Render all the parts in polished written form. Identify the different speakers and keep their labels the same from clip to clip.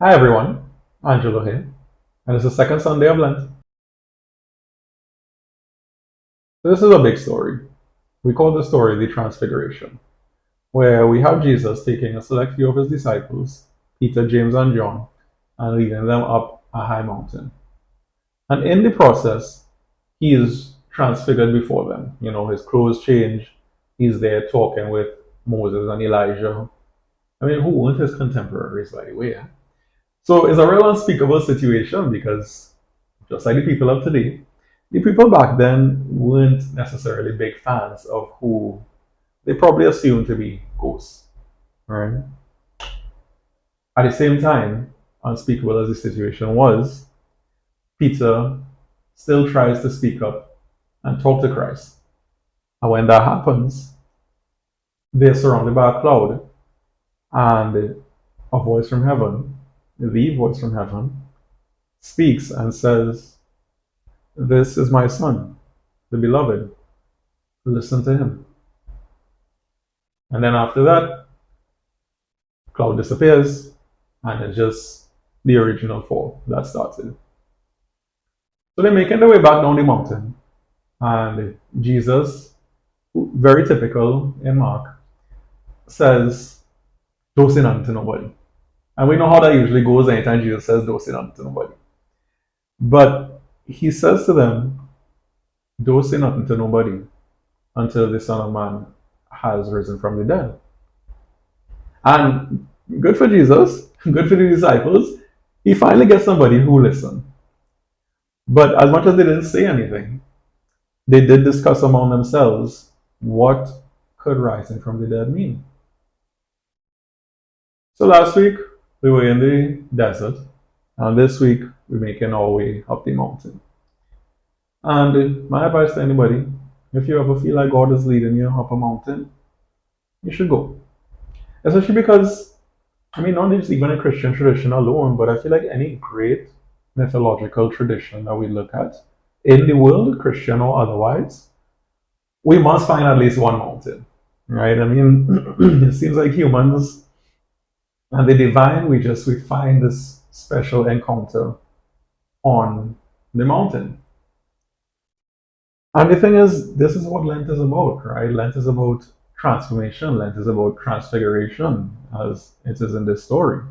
Speaker 1: Hi everyone, Angelo here, and it's the second Sunday of Lent. So this is a big story. We call the story the Transfiguration, where we have Jesus taking a select few of his disciples, Peter, James, and John, and leading them up a high mountain. And in the process, he is transfigured before them. You know, his clothes change. He's there talking with Moses and Elijah. I mean, who weren't his contemporaries, by the way? So it's a real unspeakable situation because just like the people of today, the people back then weren't necessarily big fans of who they probably assumed to be ghosts. Right? At the same time, unspeakable as the situation was, Peter still tries to speak up and talk to Christ. And when that happens, they're surrounded by a cloud and a voice from heaven, the voice from heaven, speaks and says, "This is my son, the beloved. Listen to him." And then after that, cloud disappears, and it's just the original fall that started. So they're making their way back down the mountain, and Jesus, very typical in Mark, says, "Don't say nothing to nobody." And we know how that usually goes anytime Jesus says, "Don't say nothing to nobody." But he says to them, "Don't say nothing to nobody until the Son of Man has risen from the dead." And good for Jesus, good for the disciples, he finally gets somebody who listens. But as much as they didn't say anything, they did discuss among themselves what could rising from the dead mean. So last week we were in the desert, and this week we're making our way up the mountain. And my advice to anybody, if you ever feel like God is leading you up a mountain, you should go. Especially because, I mean, not just even a Christian tradition alone, but I feel like any great mythological tradition that we look at in the world, Christian or otherwise, we must find at least one mountain, right? I mean, it seems like humans and the divine, we find this special encounter on the mountain. And the thing is, this is what Lent is about, right? Lent is about transformation. Lent is about transfiguration, as it is in this story,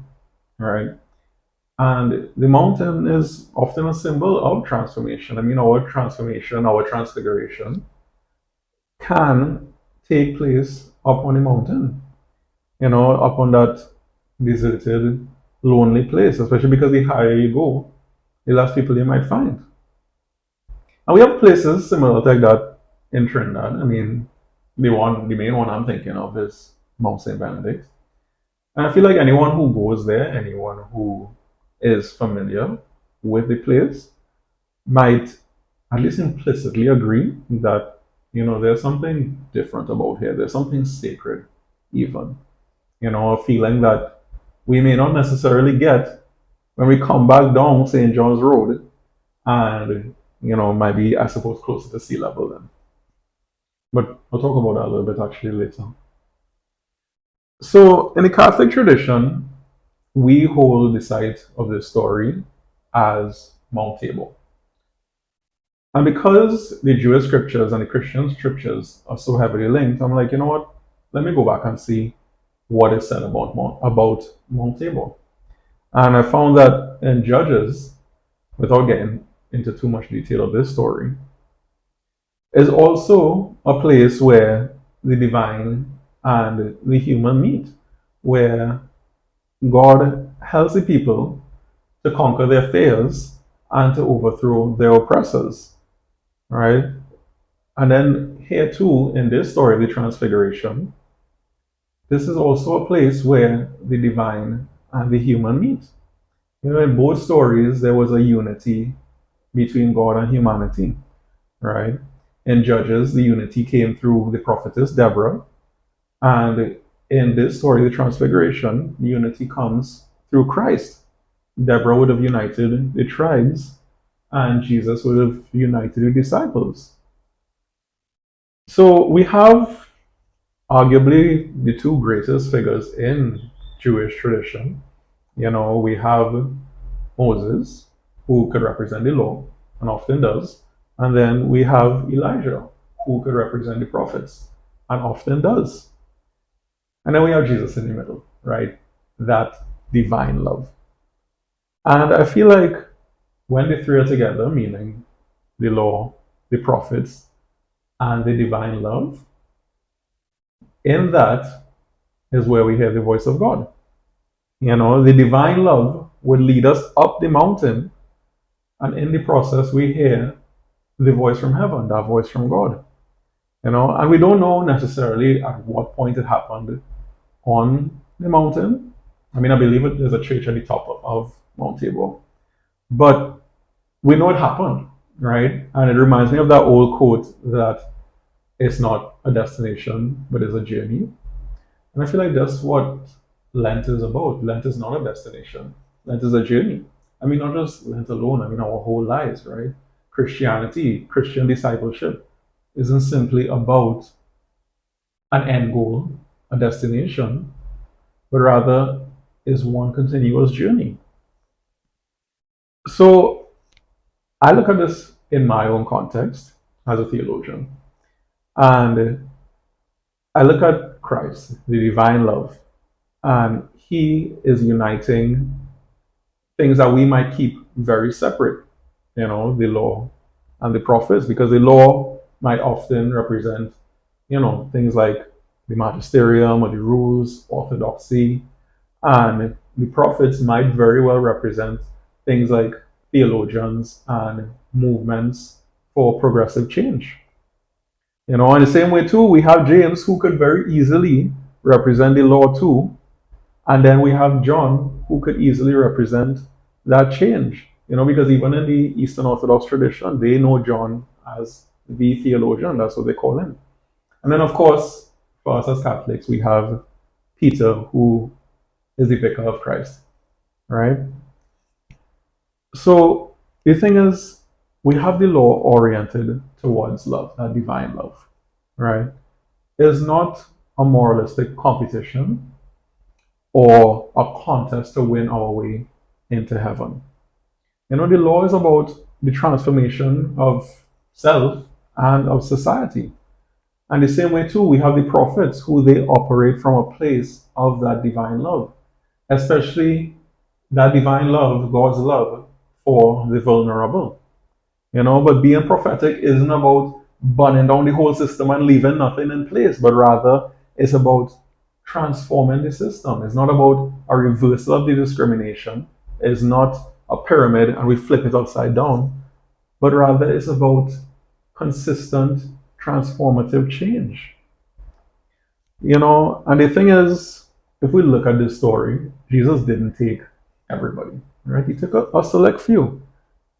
Speaker 1: right? And the mountain is often a symbol of transformation. I mean, our transformation, our transfiguration can take place up on a mountain, up on that deserted, lonely place, especially because the higher you go, the less people you might find. And we have places similar like that in Trinidad. I mean, the main one I'm thinking of is Mount St. Benedict. And I feel like anyone who goes there, anyone who is familiar with the place, might at least implicitly agree that, there's something different about here. There's something sacred, even. A feeling that we may not necessarily get when we come back down St. John's Road and, might be, I suppose, closer to sea level then. But I'll talk about that a little bit actually later. So, in the Catholic tradition, we hold the site of this story as Mount Tabor. And because the Jewish scriptures and the Christian scriptures are so heavily linked, I'm like, you know what? Let me go back and see what is said about Mount Tabor. And I found that in Judges, without getting into too much detail of this story, is also a place where the divine and the human meet, where God helps the people to conquer their fears and to overthrow their oppressors, right? And then here too, in this story, the Transfiguration, this is also a place where the divine and the human meet. In both stories, there was a unity between God and humanity, right? In Judges, the unity came through the prophetess Deborah, and in this story, the Transfiguration, the unity comes through Christ. Deborah would have united the tribes, and Jesus would have united the disciples. So we have arguably the two greatest figures in Jewish tradition, We have Moses, who could represent the law, and often does. And then we have Elijah, who could represent the prophets, and often does. And then we have Jesus in the middle, right? That divine love. And I feel like when the three are together, meaning the law, the prophets, and the divine love, in that is where we hear the voice of God. The divine love would lead us up the mountain, and in the process, we hear the voice from heaven, that voice from God. And we don't know necessarily at what point it happened on the mountain. I mean, I believe there's a church at the top of Mount Tabor, but we know it happened, right? And it reminds me of that old quote that it's not a destination, but it's a journey. And I feel like that's what Lent is about. Lent is not a destination. Lent is a journey. I mean, not just Lent alone. I mean, our whole lives, right? Christianity, Christian discipleship, isn't simply about an end goal, a destination, but rather is one continuous journey. So I look at this in my own context as a theologian, and I look at Christ, the divine love, and he is uniting things that we might keep very separate, the law and the prophets, because the law might often represent, things like the magisterium or the rules, orthodoxy, and the prophets might very well represent things like theologians and movements for progressive change. In the same way too, we have James who could very easily represent the law too, and then we have John who could easily represent that change. Because even in the Eastern Orthodox tradition, they know John as the theologian. That's what they call him. And then, of course, for us as Catholics, we have Peter, who is the vicar of Christ, right? So the thing is, we have the law oriented towards love, that divine love, right? It is not a moralistic competition or a contest to win our way into heaven. The law is about the transformation of self and of society. And the same way, too, we have the prophets who they operate from a place of that divine love, especially that divine love, God's love for the vulnerable. But being prophetic isn't about burning down the whole system and leaving nothing in place, but rather it's about transforming the system. It's not about a reversal of the discrimination. It's not a pyramid and we flip it upside down, but rather it's about consistent transformative change. And the thing is, if we look at this story, Jesus didn't take everybody, right? He took a select few.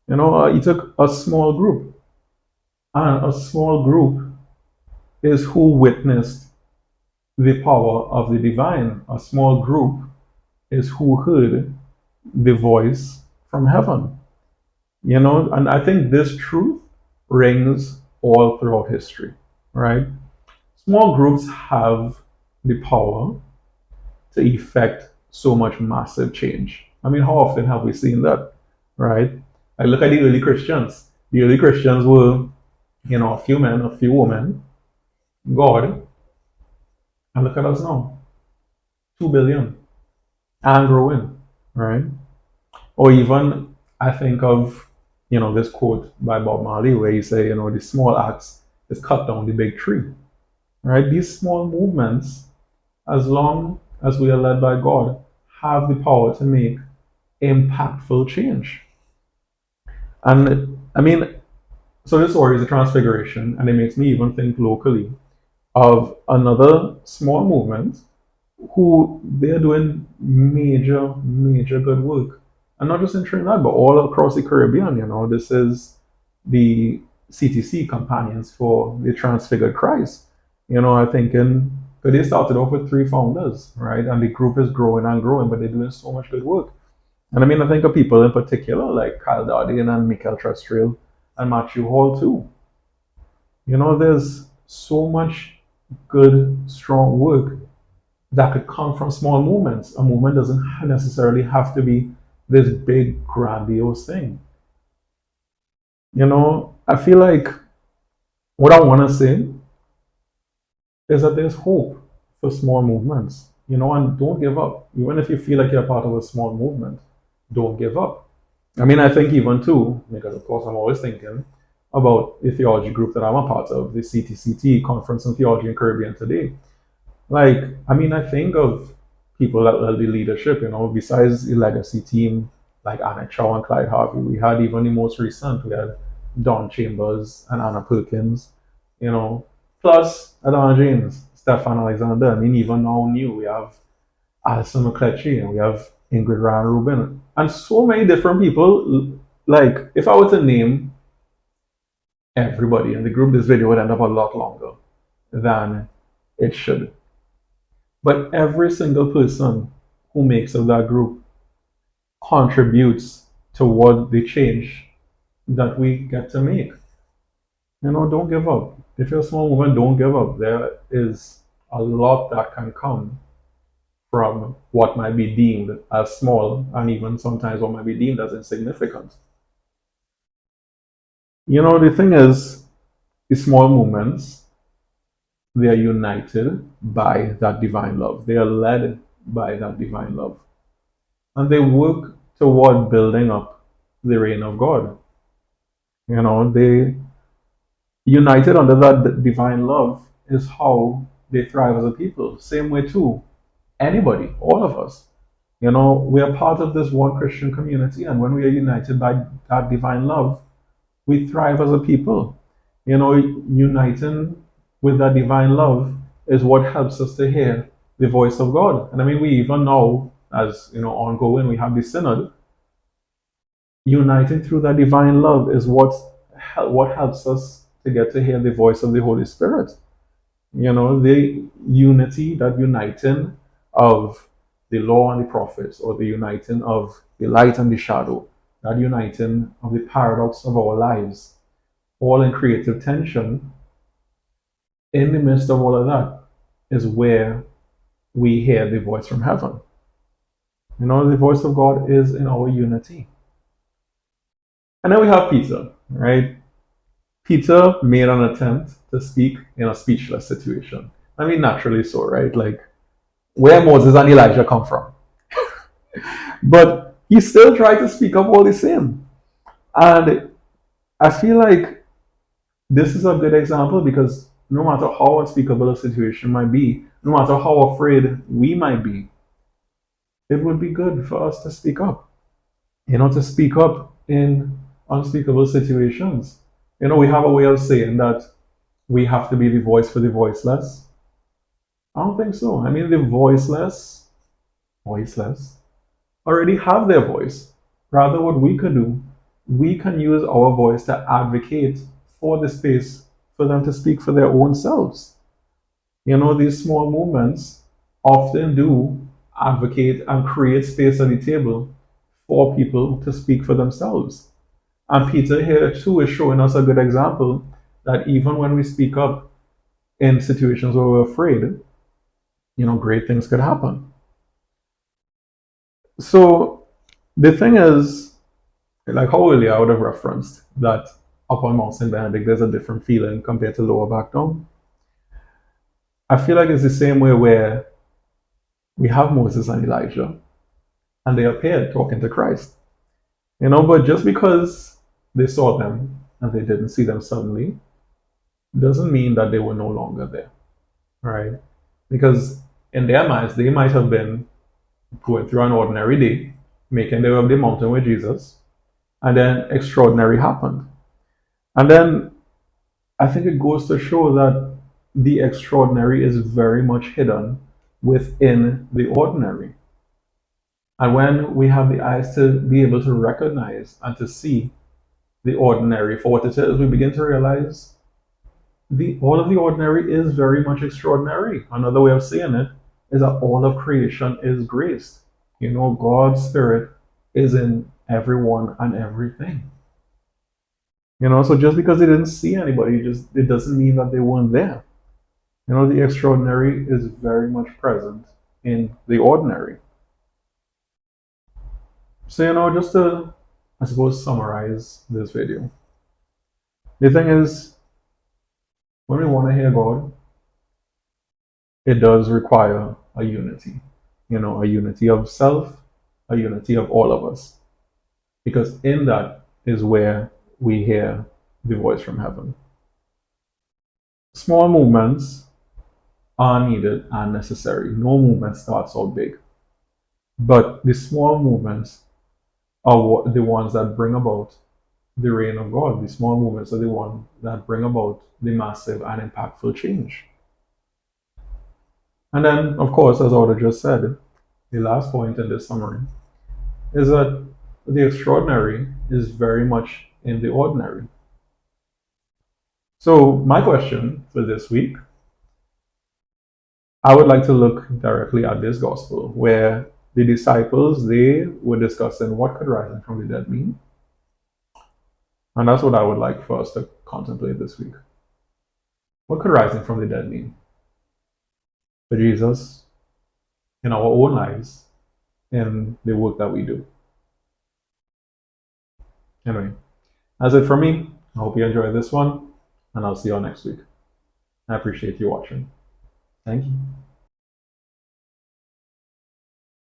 Speaker 1: He took a small group, and a small group is who witnessed the power of the divine. A small group is who heard the voice from heaven. And I think this truth rings all throughout history, right? Small groups have the power to effect so much massive change. I mean, how often have we seen that, right? I look at the early Christians. The early Christians were, a few men, a few women, God, and look at us now, 2 billion and growing, right? Or even I think of, this quote by Bob Marley where he say, the small axe is cut down the big tree, right? These small movements, as long as we are led by God, have the power to make impactful change. And I mean, so this story is a transfiguration, and it makes me even think locally of another small movement who they're doing major, major good work. And not just in Trinidad, but all across the Caribbean. This is the CTC Companions for the Transfigured Christ. I think they started off with 3 founders, right? And the group is growing and growing, but they're doing so much good work. And I mean, I think of people in particular like Kyle Dardine and Michael Trestrill and Matthew Hall too. There's so much good, strong work that could come from small movements. A movement doesn't necessarily have to be this big, grandiose thing. I feel like what I want to say is that there's hope for small movements, and don't give up. Even if you feel like you're part of a small movement, don't give up. I mean, I think even too, because of course I'm always thinking about the theology group that I'm a part of, the CTCT, Conference on Theology in Caribbean Today. Like, I mean, I think of people that will be leadership, besides the legacy team, like Anna Chow and Clyde Harvey. We had even the most recent, we had Don Chambers and Anna Perkins, you know, plus Adana James, Stefan Alexander. I mean, even now new, we have Alison McCletchy and we have Ingrid Ryan Rubin, and so many different people. Like, if I were to name everybody in the group, this video would end up a lot longer than it should. But every single person who makes up that group contributes toward the change that we get to make. Don't give up. If you're a small movement, don't give up. There is a lot that can come from what might be deemed as small, and even sometimes what might be deemed as insignificant. The thing is, the small movements, they are united by that divine love. They are led by that divine love. And they work toward building up the reign of God. They united under that divine love is how they thrive as a people. Same way too, anybody, all of us. We are part of this one Christian community, and when we are united by that divine love, we thrive as a people. Uniting with that divine love is what helps us to hear the voice of God. And I mean, we even know, as ongoing, we have the synod. Uniting through that divine love is what helps us to get to hear the voice of the Holy Spirit. The unity, that uniting of the law and the prophets, or the uniting of the light and the shadow, that uniting of the paradox of our lives, all in creative tension. In the midst of all of that is where we hear the voice from heaven. The voice of God is in our unity. And then we have Peter, right? Peter made an attempt to speak in a speechless situation. I mean, naturally so, right? Like, where Moses and Elijah come from. But he still tried to speak up all the same. And I feel like this is a good example, because no matter how unspeakable a situation might be, no matter how afraid we might be, it would be good for us to speak up. To speak up in unspeakable situations. We have a way of saying that we have to be the voice for the voiceless. I don't think so. I mean, the voiceless, already have their voice. Rather, what we could do, we can use our voice to advocate for the space for them to speak for their own selves. These small movements often do advocate and create space at the table for people to speak for themselves. And Peter here too is showing us a good example that even when we speak up in situations where we're afraid, great things could happen. So the thing is, like how earlier I would have referenced that up on Mount St. Benedict there's a different feeling compared to lower back down. I feel like it's the same way where we have Moses and Elijah and they appeared talking to Christ. But just because they saw them and they didn't see them suddenly doesn't mean that they were no longer there, right? Because in their minds, they might have been going through an ordinary day, making their way up the mountain with Jesus, and then extraordinary happened. And then I think it goes to show that the extraordinary is very much hidden within the ordinary. And when we have the eyes to be able to recognize and to see the ordinary for what it is, we begin to realize all of the ordinary is very much extraordinary. Another way of saying it is that all of creation is grace. God's Spirit is in everyone and everything. So just because they didn't see anybody, it doesn't mean that they weren't there. The extraordinary is very much present in the ordinary. So, just to, I suppose, summarize this video, the thing is, when we want to hear God, it does require a unity, a unity of self, a unity of all of us, because in that is where we hear the voice from heaven. Small movements are needed and necessary. No movement starts out big, but the small movements are the ones that bring about the reign of God. The small movements are the ones that bring about the massive and impactful change. And then, of course, as Oda just said, the last point in this summary is that the extraordinary is very much in the ordinary. So, my question for this week, I would like to look directly at this gospel where the disciples they were discussing what could rising from the dead mean. And that's what I would like for us to contemplate this week. What could rising from the dead mean for Jesus in our own lives, in the work that we do? Anyway, that's it for me. I hope you enjoyed this one, and I'll see you all next week. I appreciate you watching. Thank you.